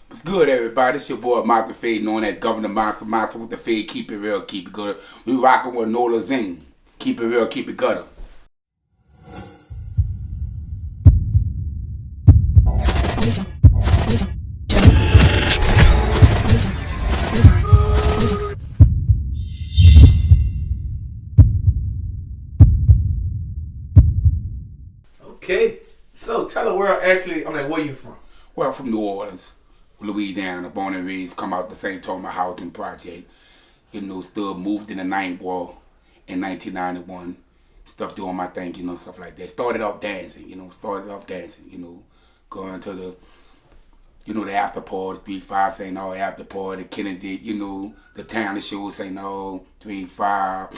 What's good, everybody? It's your boy Monsta Wit, known as Governor Monsta with the Fade. Keep it real, keep it good. We rocking with Nolazine. Keep it real, keep it gutter. Okay, so tell the world actually, where you from? Well, I'm from New Orleans, Louisiana, born and raised, come out the St. Thomas Housing Project. Still moved in the Ninth Ward in 1991. Stuff doing my thing, stuff like that. Started off dancing, going to the after parties, B5 St. No after party, Kennedy, the town show St. No, 3-5,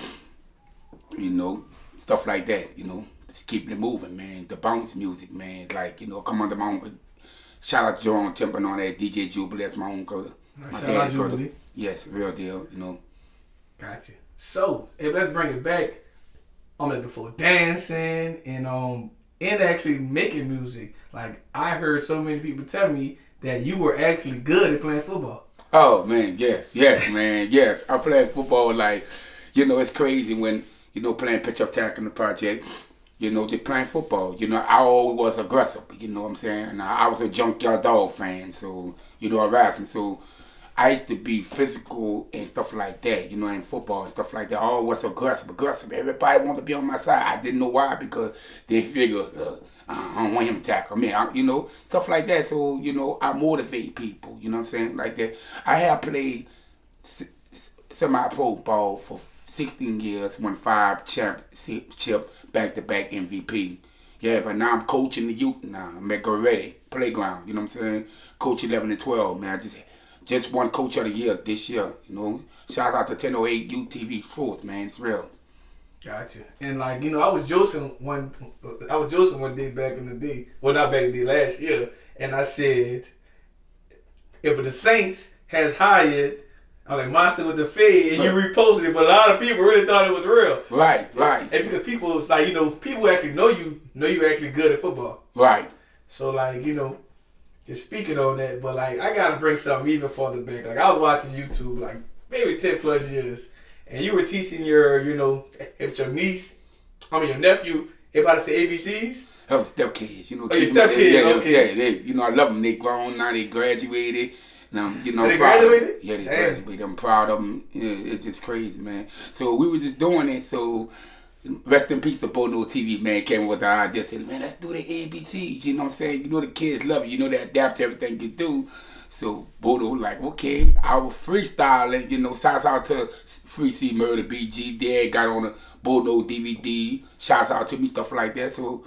stuff like that, Just keeping it moving, man. The bounce music, man. Like, come under my own. Shout out to Jerome Temple on that DJ Jubilee. That's my own brother. My Shout out Jubilee. Brother. Yes, real deal, Gotcha. So, hey, let's bring it back. Before dancing and actually making music. Like, I heard so many people tell me that you were actually good at playing football. Oh, man, yes, man, yes. I played football it's crazy when, playing pitch-up tackle in the project. Just playing football. I always was aggressive. You know what I'm saying? And I was a junkyard dog fan, so I wrestling. So I used to be physical and stuff like that. In football and stuff like that. I always aggressive. Everybody wanted to be on my side. I didn't know why because they figured I don't want him to tackle me. Stuff like that. So I motivate people. You know what I'm saying? Like that. I have played semi-pro ball for 16 years, won 5 championship, back-to-back MVP. Yeah, but now I'm coaching the youth now. I'm at Go Ready Playground, you know what I'm saying? Coach 11 and 12, man. I just won Coach of the Year this year, Shout out to 1008 UTV Sports, man. It's real. Gotcha. And I was joking one day back in the day. Well, not back in the day, last year. And I said, if the Saints has hired Monsta with the Fade, and you reposted it, but a lot of people really thought it was real. Right. And because people was like, people actually know you're actually good at football. Right. So just speaking on that, but I gotta bring something even further back. I was watching YouTube maybe 10 plus years, and you were teaching your nephew about to say ABCs. That was stepkids, Oh, your stepkids, okay. Yeah, I love them. They grown now. They graduated. Now, They graduated? Yeah, they graduated. I'm proud of them. Yeah, it's just crazy, man. So we were just doing it. So rest in peace to Bono TV, man. Came up with the idea. Said, man, let's do the ABCs. You know what I'm saying? The kids love it. They adapt to everything you do. So Bono okay, I was freestyling. Shouts out to Free C Murder BG. Dad got on a Bono DVD. Shouts out to me, stuff like that. So,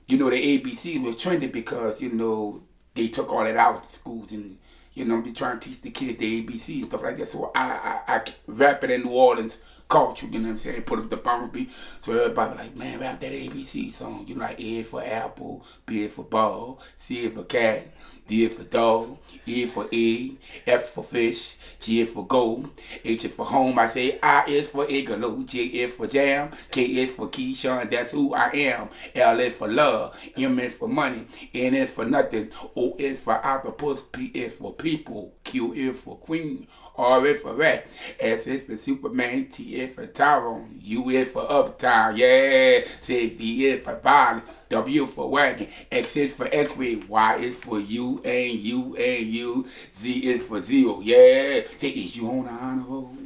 the ABC was trending because, they took all that out of schools and be trying to teach the kids the ABC and stuff like that. So I rap it in New Orleans culture, you know what I'm saying? Put up the bumper beat. So everybody like, man, rap that ABC song. A for apple, B for ball, C for cat, D for dog, E for egg, F for fish, G for gold, H is for home. I say I is for igloo, J is for jam, K is for Keyshawn, that's who I am. L is for love, M is for money, N is for nothing, O is for octopus, P is for people, Q is for queen, R is for rat, S is for Superman, T is for Tyrone, U is for uptown, yeah, say V is for violence, W for wagon, X is for X-ray, Y is for you and you and you, Z is for zero, yeah. Say, is you on the honor roll?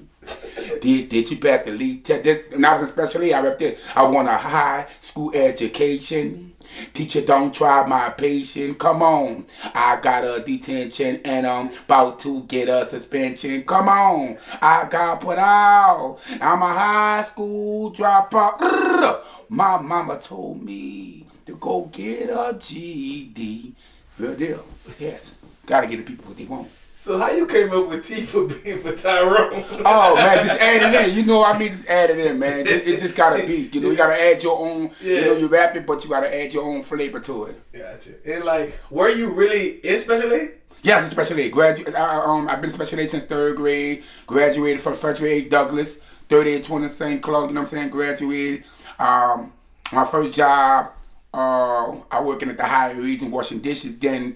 Did you back the lead? When I was in special ed, I repped this. I want a high school education. Teacher, don't try my patience. Come on. I got a detention and I'm about to get a suspension. Come on. I got put out. I'm a high school dropout. My mama told me to go get a GED. Real deal. Yes. Gotta get the people what they want. So how you came up with T for being for Tyrone? Oh man, just add it in. Just add it in, man. It just gotta be. You gotta add your own. Yeah. You rap it, but you gotta add your own flavor to it. Gotcha. And were you really in special ed? Yes, in special ed. I've been in special ed since 3rd grade. Graduated from Frederick A. Douglass, 3820 St. Claude. You know what I'm saying? Graduated. My first job, I working at the Higher Region washing dishes. Then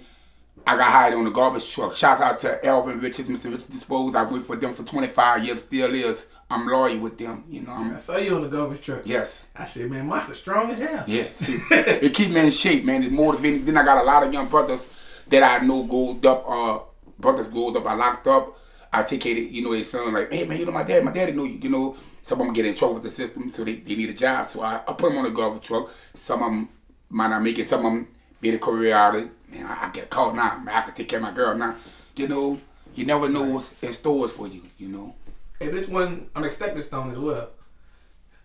I got hired on the garbage truck. Shouts out to Alvin Richards, Mr. Richards Disposed. I worked for them for 25 years, still is. I'm loyal with them, you know. I saw you on the garbage truck. Yes. I said, man, Monsta strong as hell. Yes. It keep me in shape, man. It's motivating. Then I got a lot of young brothers that I know growed up, brothers growed up, I locked up. I take care of, you know, their son, like, hey, man, you know, my daddy know you, you know. Some of them get in trouble with the system, so they need a job. So I put them on the garbage truck. Some of them might not make it. Some of them made a career out of it. Man, I get a call now. Man, I can take care of my girl now. You know, you never know what's in stores for you, you know. Hey, this one, I'm expecting stone as well.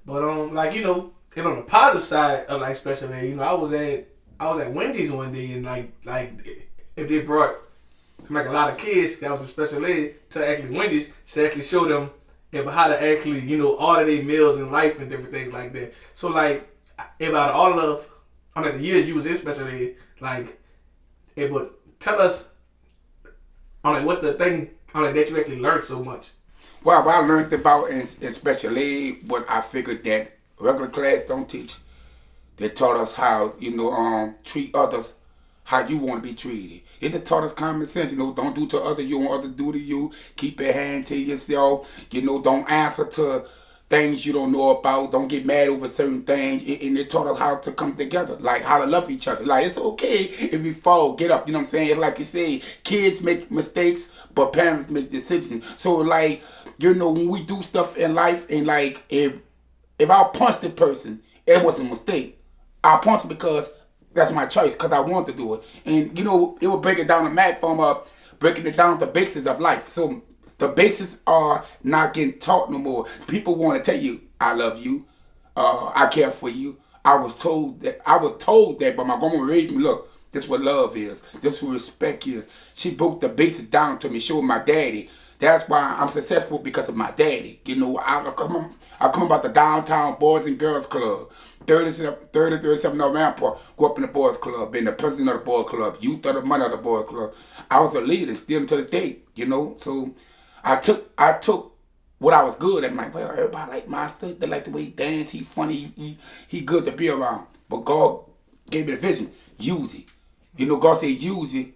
But, like, you know, and on the positive side of, like, special ed, you know, I was at Wendy's one day, and, like if they brought, like, a lot of kids that was in special ed to actually Wendy's to actually show them how to actually, you know, order their meals in life and different things like that. So, like, about all of, the years you was in special ed, like, it would tell us, what the thing, that you actually learned so much. Well, what I learned about in special ed, what I figured that regular class don't teach. They taught us how, you know, treat others how you want to be treated. It just taught us common sense, you know, don't do to others you want others to do to you. Keep your hand to yourself. You know, don't answer to things you don't know about. Don't get mad over certain things. And it taught us how to come together, like how to love each other. Like, it's okay if you fall, get up. You know what I'm saying? It's like you say, kids make mistakes, but parents make decisions. So, like, you know, when we do stuff in life, and like, if I punch the person, it was a mistake. I punched it because that's my choice, because I want to do it. And, you know, it will break it down the mat from breaking it down to basics of life. So the basics are not getting taught no more. People want to tell you, I love you, I care for you. I was told that by my grandma raised me, look, this is what love is. This is what respect is. She broke the basics down to me, showed my daddy. That's why I'm successful, because of my daddy. You know, I come about the downtown Boys and Girls Club, 37 North Rampart. Grew up in the Boys Club, been the president of the Boys Club, youth of the money of the Boys Club. I was a leader, still to this day. You know, so I took what I was good at. I'm like, well, everybody like Monsta. They like the way he dance. He funny. He good to be around. But God gave me the vision. Use it. You know, God said use it,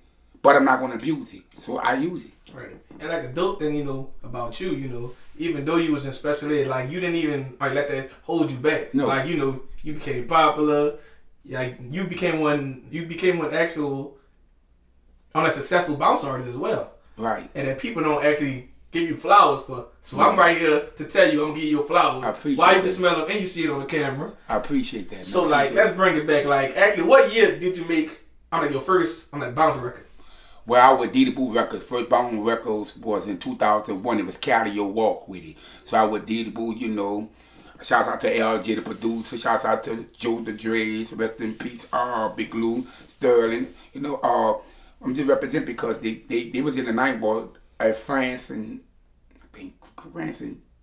but I'm not going to abuse it. So I use it. Right. And like the dope thing, you know, about you, you know, even though you was in special ed, like, you didn't even let that hold you back. No. Like, you know, you became popular. Like, you became one actual successful bounce artist as well. Right. And that people don't actually give you flowers for. So right. I'm right here to tell you I'm gonna give you your flowers. I appreciate Why you that. Can smell them and you see it on the camera. I appreciate that. Man. So like, let's bring it back. Like, actually, what year did you make your first bounce record? Well, I was Dee Boo Records. First bounce records was in 2001. It was Carry Your Walk with it. So I was Dee Boo, you know. Shouts out to LJ, the producer. Shouts out to Joe the Dre's. Rest in peace. Big Lou, Sterling. You know, I'm just representing because they was in the night ball at France and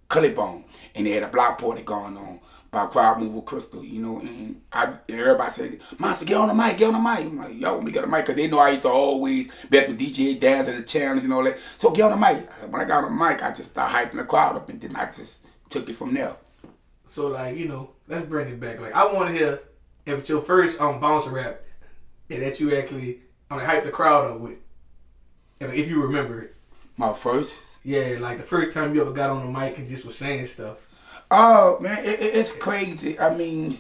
Cullibone, and they had a block party going on by Crowd Mover Crystal, you know, and everybody said, Monsta, get on the mic. I'm like, yo, let me get on the mic, because they know I used to always bet with DJ Dance and the challenge and all that. So get on the mic. When I got on the mic, I just started hyping the crowd up, and then I just took it from there. So, like, you know, let's bring it back. Like, I want to hear if it's your first bounce rap that you actually hype the crowd up with, if you remember it. My first? Yeah, like the first time you ever got on the mic and just was saying stuff. Oh, man, it's crazy. I mean,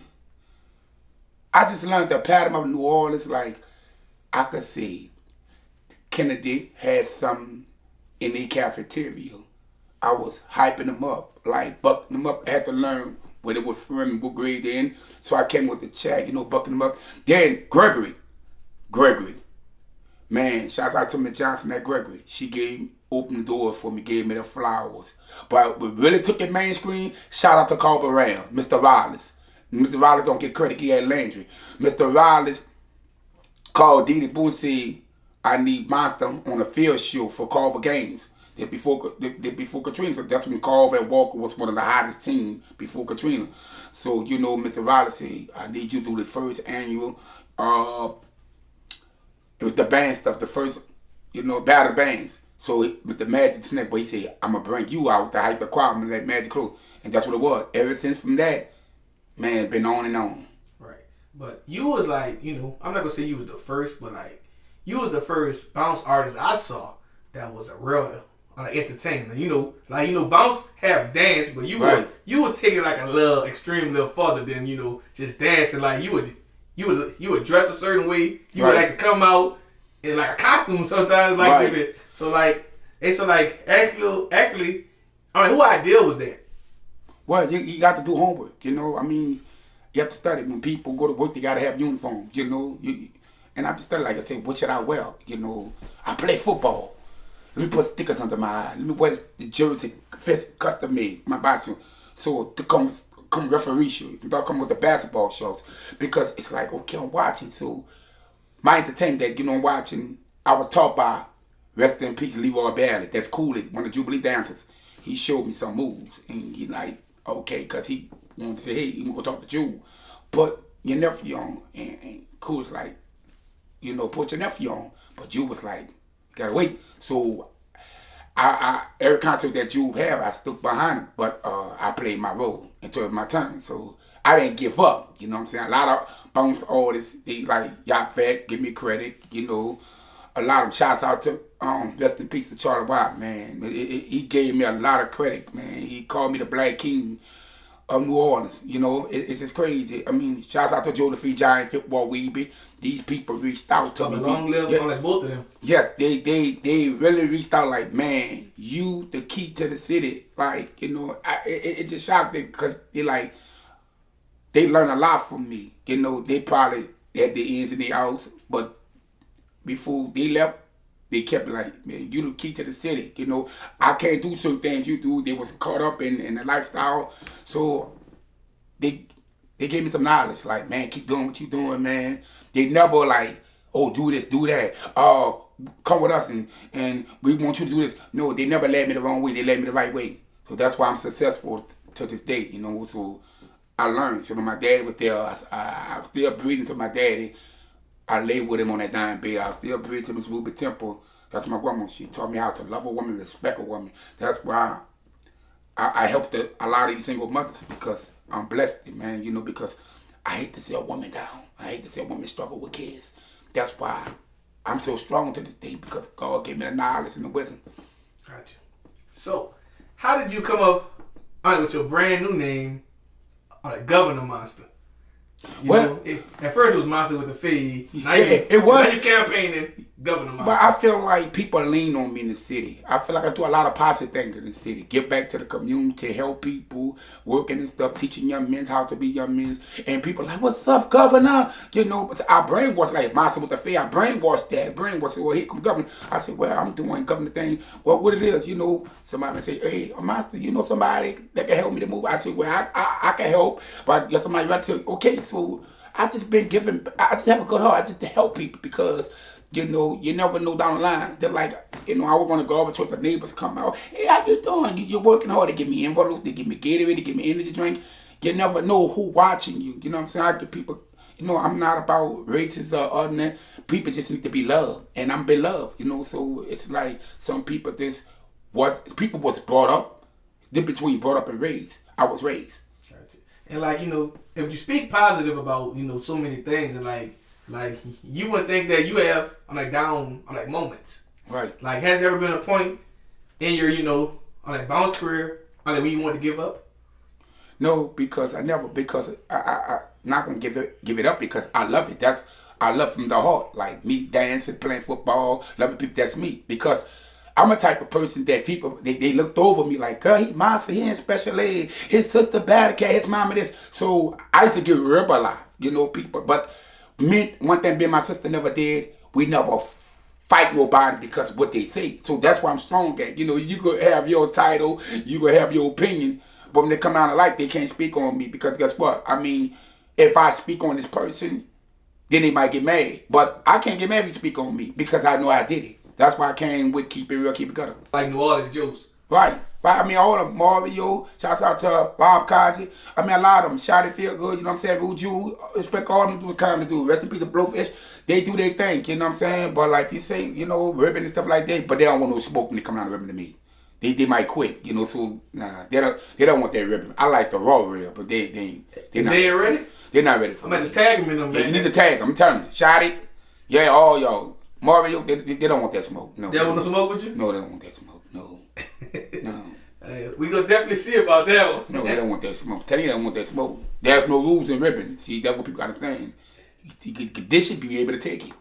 I just learned the pattern of New Orleans. Like, I could see Kennedy had something in the cafeteria. I was hyping them up, like bucking them up. I had to learn where they were from, what grade they in. So I came with the chat, you know, bucking them up. Then Gregory. Man, shouts out to Miss Johnson at Gregory. She opened the door for me, gave me the flowers. But what really took it mainstream, shout out to Carl Brown, Mr. Riley. Mr. Riley don't get credit, he had Landry. Mr. Riley called Dee Boo and said, I need Monsta on a field show for Carver games. Before Katrina. So that's when Carver and Walker was one of the hottest teams before Katrina. So, you know, Mr. Riley said, I need you to do the first annual, it was the band stuff, the first, you know, battle bands. So with the Magic Snake, but he said, I'm going to bring you out to hype the crowd and let Magic close. And that's what it was. Ever since from that, man, it's been on and on. Right. But you was like, you know, I'm not going to say you was the first, but like, you was the first bounce artist I saw that was a real like entertainer. Bounce have dance, but you would take it like a little extreme, little further than just dancing. Like you would dress a certain way. You would like to come out in like a costume sometimes, like it. So actually, I mean, who idea was that? Well, you got to do homework. I mean, you have to study. When people go to work, they got to have uniforms. And I have to study. Like I said, what should I wear? I play football. Let me put stickers under my eye. Let me wear the jersey custom made, my body. So to come referee shoes, don't come with the basketball shorts. Because it's like, okay, I'm watching. So my entertainment that, I'm watching, I was taught by, rest in peace, Leroy Bailey. That's cool. One of the Jubilee dancers. He showed me some moves. And he like, okay, because he wanted to say, hey, you going to go talk to Jude. But your nephew on. And Cool's like, put your nephew on. But Jude was like, gotta wait. So I every concert that you have, I stuck behind him, but I played my role until it was my turn. So I didn't give up. You know what I'm saying? A lot of bounce artists, they like y'all fat, give me credit. A lot of them. Shouts out to rest in peace to Charlie Watt, man. He gave me a lot of credit, man. He called me the Black King of New Orleans. It's just crazy. I mean, shouts out to Jubilee, Giant, Football Weeby. These people reached out to me. Long live on like both of them. Yes, they really reached out like, man, you the key to the city. Like, it just shocked them because they learned a lot from me. They probably had their ins and their outs, but before they left, they kept like, man, you the key to the city. I can't do certain things you do. They was caught up in the lifestyle. So they gave me some knowledge. Like, man, keep doing what you doing, man. They never like, oh, do this, do that. Come with us and we want you to do this. No, they never led me the wrong way. They led me the right way. So that's why I'm successful to this day, So I learned. So when my dad was there, I was still breathing to my daddy. I lay with him on that dying bed. I was still breathing to Miss Ruby Temple. That's my grandma. She taught me how to love a woman, respect a woman. That's why I helped a lot of these single mothers because I'm blessed, man, because I hate to see a woman down. I hate to see a woman struggle with kids. That's why I'm so strong to this day because God gave me the knowledge and the wisdom. Gotcha. So, how did you come up with your brand new name, Governor Monsta? At first it was Monsta with the fade. Now it was. Now you campaigning Governor Monsta. But I feel like people lean on me in the city. I feel like I do a lot of positive things in the city. Give back to the community, help people, working and stuff, teaching young men how to be young men. And people like, what's up, Governor? But I brainwash like Monsta with the fade. I brainwash that. Well, here come Governor. I said, well, I'm doing Governor thing. Well, what it is, somebody may say, hey, Monsta, somebody that can help me to move? I said, well, I can help. But somebody right to okay. So I just been giving. I just have a good heart just to help people because you never know down the line. They're like, I was gonna go over to the neighbors come out. Hey, how you doing? You're working hard. They give me envelopes. They give me Gatorade. They give me energy drink. You never know who watching you. You know what I'm saying? I give people. I'm not about races or other than that. People just need to be loved, and I'm beloved. So it's like some people people was brought up. The between brought up and raised. I was raised. And if you speak positive about, so many things and like you would think that you have down moments. Right. Like has there ever been a point in your, bounce career when you want to give up? No, because I not gonna give it up because I love it. I love from the heart. Like me dancing, playing football, loving people, that's me. Because I'm a type of person that people, they looked over me like, girl, he Monsta, he in special ed. His sister bad cat, his mama this. So I used to get rebel a lot, people. But me, one thing being my sister never did, we never fight nobody because of what they say. So that's why I'm strong at. You could have your title, you could have your opinion, but when they come out of light, they can't speak on me because guess what? I mean, if I speak on this person, then they might get mad. But I can't get mad if you speak on me because I know I did it. That's why I came with Keep It Real, Keep It Gutter. Like New Orleans Juice. Right. I mean, all of them, Mario, shouts out to Bob Kaji. I mean, a lot of them. Shotty Feel Good, you know what I'm saying? Ruju, respect all of them do what kind of do. Rest in peace to Blowfish. They do their thing, you know what I'm saying? But like you say, ribbon and stuff like that, but they don't want no smoke when they come down the ribbon to me. They might quit, so nah, they don't want that ribbon. I like the raw rib, but they're not. They ain't ready? They're not ready for I'm at the tag them in them. Yeah, you need to tag them. I'm telling you. Shotty, yeah, all y'all. Mario, they don't want that smoke. No. They don't want to smoke with you? No, they don't want that smoke. No. No. We gonna definitely see about that one. No, they don't want that smoke. Tell you they don't want that smoke. There's no rules in ribbon. See, that's what people understand. You can condition, be able to take it.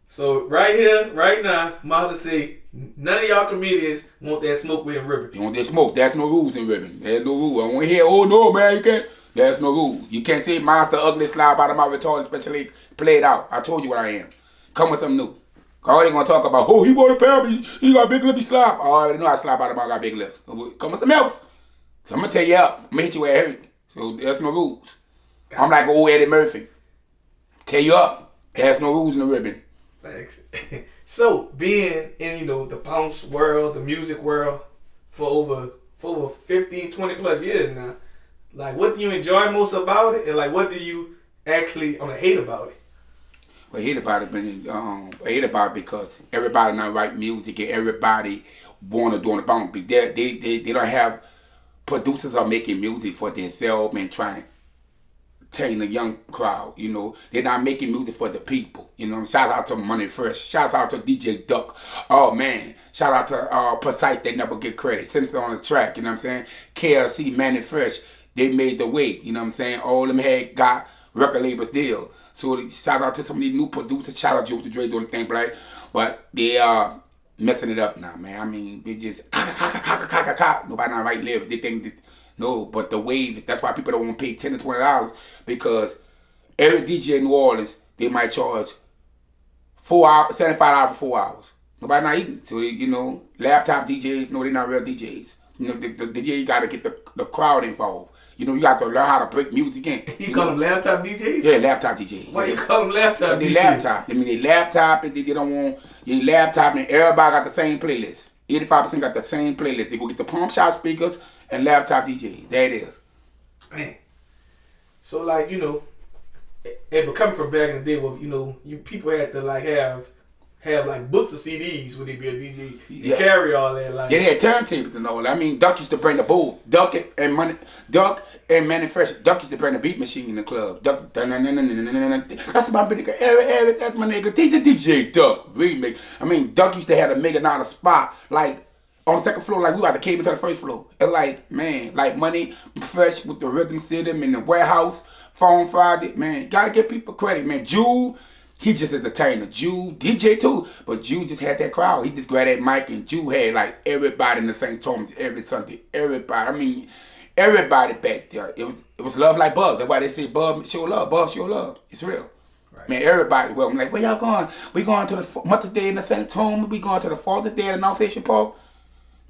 So right here, right now, Monsta say none of y'all comedians want that smoke with ribbon. They want that smoke. There's no rules in ribbon. There's no rule. I want to hear, oh no, man, you can't. There's no rule. You can't say Monsta ugly slide out of my retarded specially played out. I told you what I am. Come with something new. All they gonna talk about, oh, he want a pair, he got big lips, he slap. I already know I slap out of my got big lips. Come with something else. I'm gonna tell you up. I'm gonna hit you where it hurt. So there's no rules. I'm like old Eddie Murphy. Tell you up. There's no rules in the ribbon. Thanks. So being in, the bounce world, the music world for over 15, 20 plus years now, like what do you enjoy most about it, and like what do you actually hate about it? Well, I hate about it, but I hate about it because everybody now write music and everybody want to do on the bounce. They don't have producers are making music for themselves and trying to tell the young crowd, they're not making music for the people. Shout out to Money Fresh. Shout out to DJ Duck. Oh man. Shout out to Precise, they never get credit. Since they're on the track, you know what I'm saying? KLC, Money Fresh, they made the way, you know what I'm saying? All them had got record labels deal. So shout out to some of these new producers. Shout out to Dre doing the thing, right? But they are messing it up now, man. I mean, they just nobody not write lyrics. They think that, no, but the wave, that's why people don't want to pay $10 to $20 because every DJ in New Orleans, they might charge 4 hours, $75 for 4 hours. Nobody not eating. So, laptop DJs, no, they're not real DJs. The DJ got to get the crowd involved. You got to learn how to break music in. You call them laptop DJs? Yeah, laptop DJs. Why you call them laptop DJs? They laptop. I mean, they laptop, they don't want your laptop, and everybody got the same playlist. 85% got the same playlist. They go get the pump shop speakers and laptop DJs. There it is. Man. So, like, but coming from back in the day, where, you people had to, like, have like books of CDs when they be a DJ. You carry all that. Like. Yeah, they had turntables and all that. I mean, Duck used to bring the bull. Duck and Manny Fresh. Duck used to bring the beat machine in the club. Duck. That's my nigga. Eric, that's my nigga. DJ Duck remix. I mean, Duck used to have a $1 spot like on the second floor, like we about to came into the first floor. It's like, man, like Money Fresh with the rhythm system in the warehouse, Phone Friday. Man, gotta give people credit, man. Jude. He just entertained the Jew, DJ too, but Jew just had that crowd. He just grabbed that mic and Jew had like everybody in the St. Thomas every Sunday. Everybody. I mean, everybody back there. It was love like Bub. That's why they say Bub show love. Bub show love. It's real. Right. Man, everybody. Well, I'm like, where y'all going? We going to the Mother's Day in the St. Thomas. We going to the Father's Day at Annunciation Park.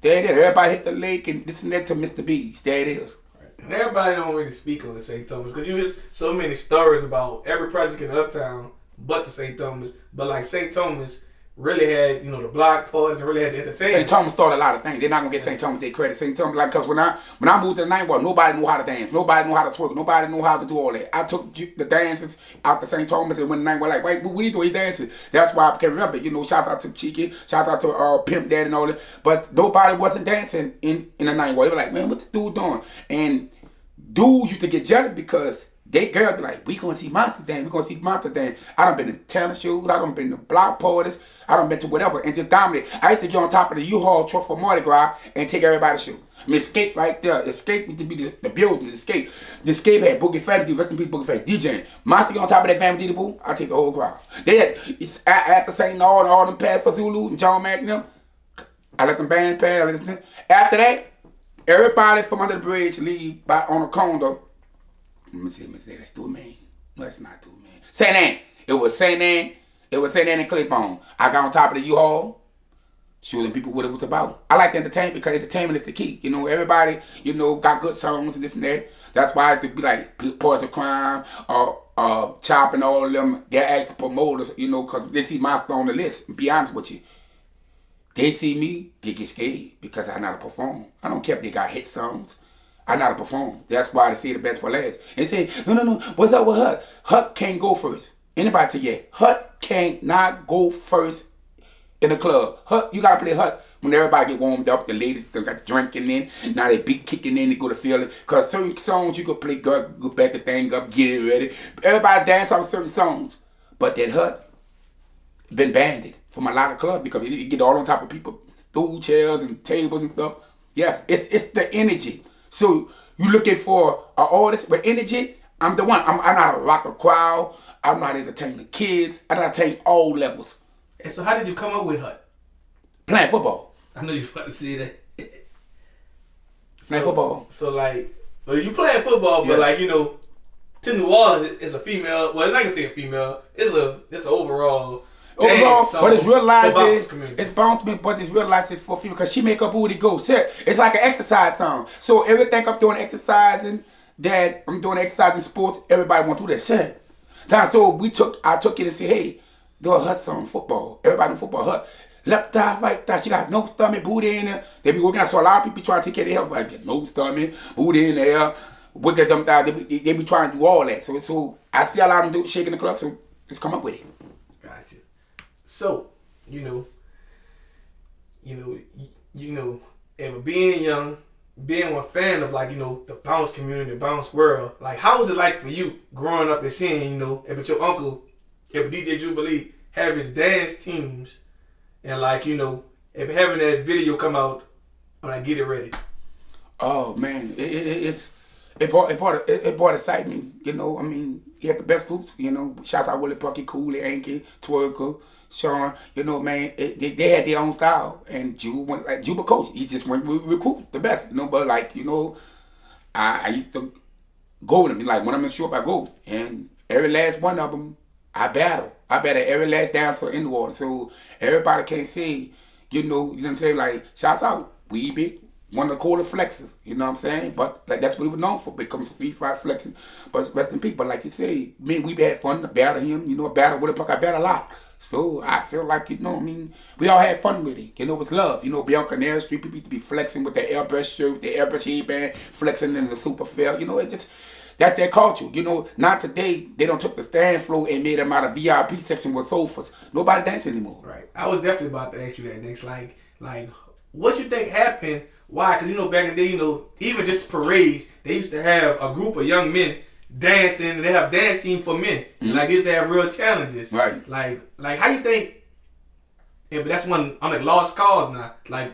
There it is. Everybody hit the lake and this and that to Mr. B's. There it is. And everybody don't really speak on the St. Thomas because you hear so many stories about every project in Uptown. But the St. Thomas, but like St. Thomas really had, the block parties and really had the entertainment. St. Thomas started a lot of things. They're not gonna get St. Thomas their credit. St. Thomas, like, cause when I moved to the night world, nobody knew how to dance, nobody knew how to twerk, nobody knew how to do all that. I took the dances out to St. Thomas and when the night world, like, wait, what are you doing? He dancing. That's why I can remember. Shouts out to Cheeky, shouts out to Pimp Dad and all that. But nobody wasn't dancing in the night world. They were like, man, what this dude doing? And dudes used to get jealous because they girl be like, we gonna see Monsta dance, we gonna see Monsta dance. I done been to talent shows, I done been to block parties, I done been to whatever, and just dominate. I used to get on top of the U-Haul truck for Mardi Gras and take everybody's show. I mean, Escape right there. Escape used to be the building, Escape. The Escape had Boogie Fatty, rest in peace, Boogie Fatty, DJing. Monsta get on top of that family DJ boo, I take the whole crowd. They had, after saying all them pads for Zulu and John Magnum, I let them bands pad, I listen. After that, everybody from under the bridge leave on a condo. Let me see, that's two man. No, it's not two man. St. Ann. It was St. Ann. It was St. Ann and Claiborne. I got on top of the U-Haul, shooting people what it was about. I like the entertainment because entertainment is the key. Everybody, got good songs and this and that. That's why I have to be like Poison Crime or Chop and all of them. They're asking promoters, because they see my song on the list. And be honest with you. They see me, they get scared because I know how to perform. I don't care if they got hit songs. I know how to perform. That's why they say the best for last. And say, no, what's up with Hut? Hut can't go first. Anybody tell you, Hut can't not go first in the club. Hut, you gotta play Hut when everybody get warmed up. The ladies got drinking in. Now they beat kicking in to go to feel it. Cause certain songs you could play, go back the thing up, get it ready. Everybody dance off certain songs. But that Hut, been banned from a lot of clubs because it get all on top of people, stool chairs and tables and stuff. Yes, it's the energy. So you looking for an artist with energy? I'm the one. I'm not a rocker crowd. I'm not entertaining the kids. I entertain all levels. And so how did you come up with Hut? Playing football. I know you about to say that. Playing football. So like, well, you playing football, but like, you know, to New Orleans, it's a female. Well, I'm not gonna say a female. It's an overall. But it's realized it's bounce, but it's realized it's for female because she make her booty go. It's like an exercise song. So everything I'm doing exercising, that I'm doing exercise in sports, everybody want to do that shit. Now, so I took it and said, hey, do a Hut song football. Everybody in football Hut. Left thigh, right thigh. She got no stomach, booty in there. They be working out. So a lot of people try to take care of their health. Like get no stomach, booty in there, wicked them thigh. They be trying to do all that. So I see a lot of them shaking the club. So let's come up with it. Gotcha. So and being young, being a fan of like the bounce community, the bounce world. Like, how was it like for you growing up and seeing if your uncle, if DJ Jubilee have his dance teams? And like, if having that video come out when I get it ready. Oh man, it brought excitement. I mean, he had the best groups. Shout out Willie Pucky, Cooley, Anki, Twerker, Sean. Man, they had their own style. And Juba went like Juba coach. He just went recruit the best. But like I used to go with him. Like when I'm in shop, I go, and every last one of them, I battle. I battle every last dancer in the water. So everybody can see, you know what I'm saying? Like, shouts out, we big, one of the quarter flexes, you know what I'm saying? But like that's what he was known for, become street fight flexing. But rest in peace. But like you say, me, we had fun to battle him, battle with a puck, I battle a lot. So I feel like, we all had fun with it. It was love. Bianca Nair Street, people used to be flexing with their airbrush shirt, with their airbrush headband, flexing in the super fair. It just, that's their culture. Not today, they don't took the stand floor and made them out of VIP section with sofas. Nobody dance anymore. Right. I was definitely about to ask you that next. Like what you think happened? Why? Because, back in the day, even just parades, they used to have a group of young men dancing, and they have dance team for men. Mm-hmm. Like, they used to have real challenges. Right. Like how you think, if that's one, I'm like lost cause now. Like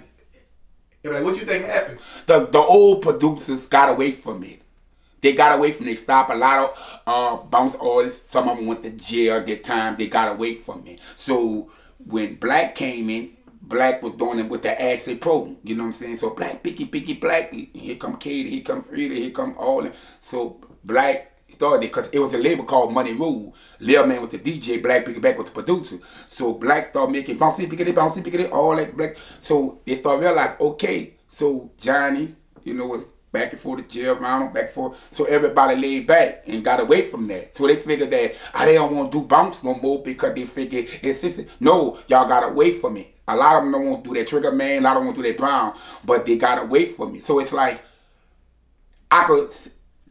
what you think happened? The old producers got away from it. They got away from it. They stopped a lot of bounce artists. Some of them went to jail at that time. They got away from it. So when Black came in, Black was doing it with the Acid Pro. You know what I'm saying? So Black, Picky, Black. Here come Katie, here come Frida, here come all that. So Black started it because it was a label called Money Rule. Lil Man with the DJ, Black, Picky, Black with the producer. So Black started making bouncy, pickety, all that Black. So they started realizing, okay, so Johnny, was back and forth to jail, around, back and forth. So everybody laid back and got away from that. So they figured that they don't want to do bounce no more because they figured no, y'all got away from it. A lot of them don't want to do that Trigger Man, a lot of them want to do that Brown, but they got away from it. So it's like, I could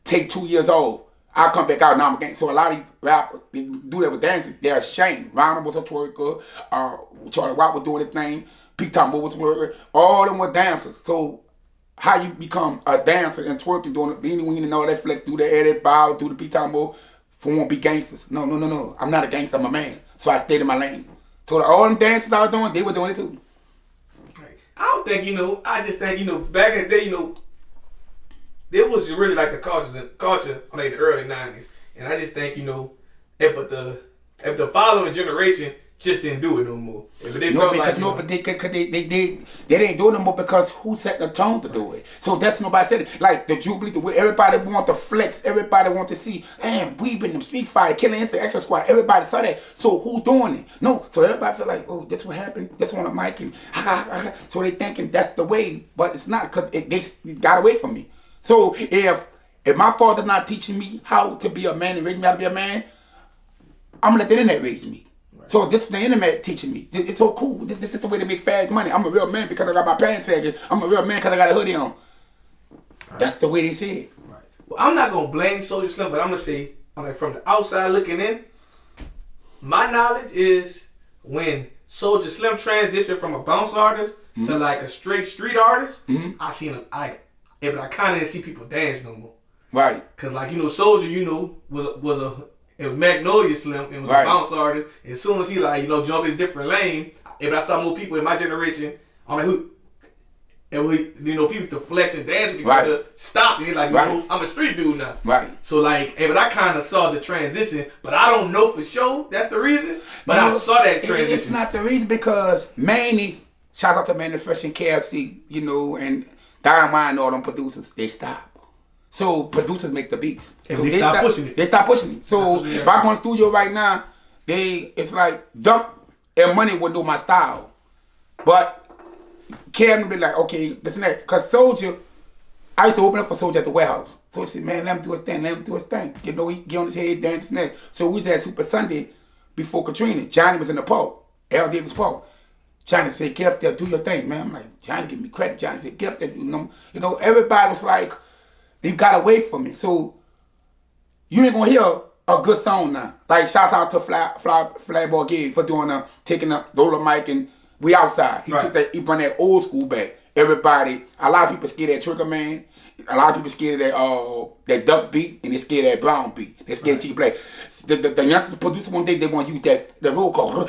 take 2 years off. I'll come back out now. I'm so a lot of these rappers, they do that with dancing. They're ashamed. Ronald was a twerker. Charlie Watt was doing his thing. Pete Tombo was a twerker. All of them were dancers. So how you become a dancer and twerking, doing the beanie weenie and all that flex, do the edit, bow, do the Pete Tombo, for won't be gangsters. No. I'm not a gangster, I'm a man. So I stayed in my lane. So all them dances I was doing, they were doing it too. Right. I don't think, I just think, back in the day, there was just really like the culture like the early 90s. And I just think, if the following generation just didn't do it no more. But they didn't do it no more because who set the tone to do it? So that's nobody said it. Like the Jubilee, everybody want to flex, everybody want to see, man, we been in the street fight, killing instant extra squad. Everybody saw that. So who's doing it? No. So everybody feel like, oh, that's what happened. That's on the mic and so they thinking that's the way, but it's not because they got away from me. So if my father's not teaching me how to be a man and raising me how to be a man, I'm gonna let the internet raise me. So this is the internet teaching me. It's so cool. This is the way to make fast money. I'm a real man because I got my pants sagging. I'm a real man because I got a hoodie on. Right. That's the way they say it. Right. Well, I'm not going to blame Soulja Slim, but I'm going to say, from the outside looking in, my knowledge is when Soulja Slim transitioned from a bounce artist to like a straight street artist, I seen him, but I kind of didn't see people dance no more. Right. Because Soulja, was a It was Magnolia Slim. It was a bounce artist. As soon as he jump his different lane, if I saw more people in my generation, I'm like, who? And people to flex and dance with each other, stop. And I'm a street dude now. Right. So but I kind of saw the transition, but I don't know for sure that's the reason. But I saw that transition. It's not the reason because Manny, shout out to Manny Fresh and KFC, and Diamond and all them producers, they stop. So producers make the beats. And so they stop pushing it. They stop pushing it. So if I go in the studio right now, it's like Duck and Money would know my style. But Kevin be like, okay, this and that. Because Soldier, I used to open up for Soldier at the warehouse. So he said, man, let him do his thing, let him do his thing. He get on his head, dance and that. So we was at Super Sunday before Katrina. Johnny was in the park, L. Davis Park. Johnny said, get up there, do your thing, man. I'm like, Johnny, give me credit. Johnny said, get up there. Everybody was like, you got away from me. So you ain't gonna hear a good song now. Like, shouts out to Flyboy Gig for taking the roller mic and we outside. He brought that old school back. Everybody, a lot of people scared of that Trigger Man. A lot of people scared of that Duck beat, and they scared of that Brown beat. They scared of Cheap Black. The youngsters producer one day, they want to use the roll call.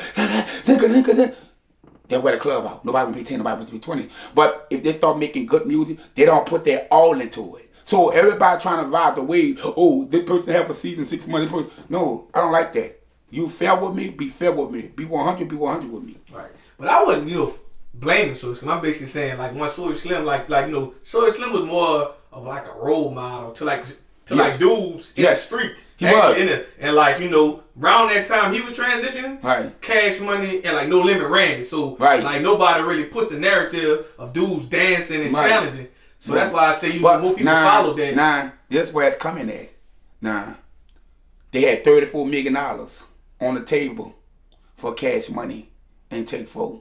They wear the club out. Nobody want to be 10, nobody want to be 20. But if they start making good music, they don't put their all into it. So everybody trying to ride the wave. Oh, this person have a season 6 months. No, I don't like that. You fair with me, be fair with me. Be 100, be 100 with me. Right. But I wouldn't, blaming Soulja Slim. I'm basically saying when Soulja Slim, Soulja Slim was more of like a role model to dudes in the street. He was. Around that time he was transitioning. Right. Cash Money and No Limit ran it. So nobody really pushed the narrative of dudes dancing and challenging. So that's why I say more people follow that. Nah, this where it's coming at. Nah. They had $34 million on the table for Cash Money and Take 4.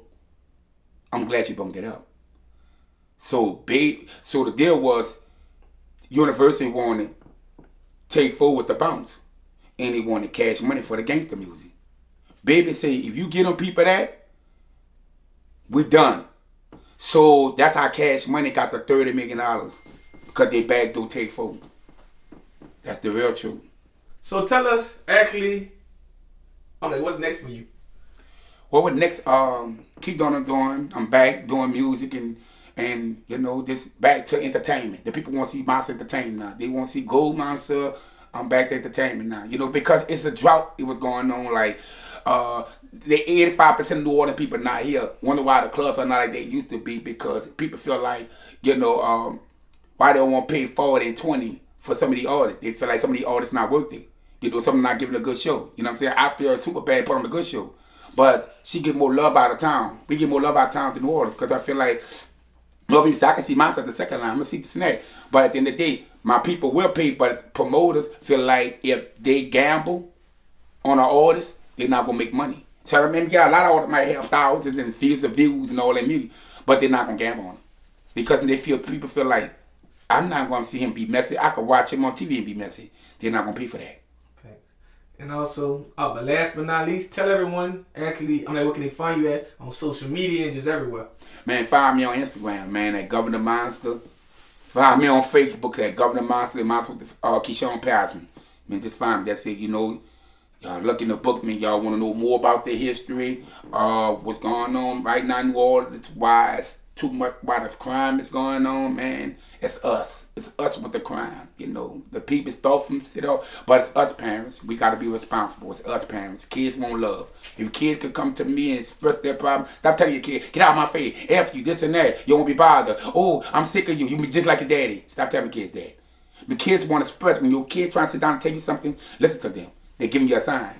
I'm glad you bumped it up. So the deal was University wanted Take 4 with the bounce. And they wanted Cash Money for the gangster music. Baby say, if you get them people that, we done. So that's how Cash Money got the $30 million. Because they backdoor Take 4. That's the real truth. So tell us, actually, what's next for you? What would next? Keep on doing. I'm back doing music and this back to entertainment. The people want to see Monsta entertainment now. They want to see Gold Monster. I'm back to entertainment now. Because it's a drought. It was going on the 85% of New Orleans people not here. Wonder why the clubs are not like they used to be because people feel like why they don't want to pay 40 and 20 for some of the artists. They feel like some of the artists not worth it. Something not giving a good show. You know what I'm saying? I feel super bad put on a good show. But she get more love out of town. We get more love out of town than New Orleans because I feel like nobody say I can see Monsta at the second line. I'm gonna see the snack. But at the end of the day, my people will pay. But promoters feel like if they gamble on an artist, they're not gonna make money. So I remember, a lot of artists might have thousands and fields of views and all that music, but they're not gonna gamble on it because people feel like I'm not gonna see him be messy. I could watch him on TV and be messy. They're not gonna pay for that. And also, but last but not least, tell everyone, actually, where can they find you at on social media and just everywhere? Man, find me on Instagram, man, at Governor Monsta. Find me on Facebook at Governor Monsta, Monsta with Keyshawn Patterson. Just find me. That's it, Y'all look in the book, man. Y'all want to know more about the history, what's going on right now in New Orleans, why it's too much, why the crime is going on, man. It's us. It's us with the crime. The people start from but it's us parents. We got to be responsible. It's us parents. Kids want love. If kids could come to me and express their problem, stop telling your kid, get out of my face, F you, this and that. You won't be bothered. Oh, I'm sick of you. You be just like your daddy. Stop telling kids that. The kids want to express. When your kid trying to sit down and tell you something, listen to them. They're giving you a sign.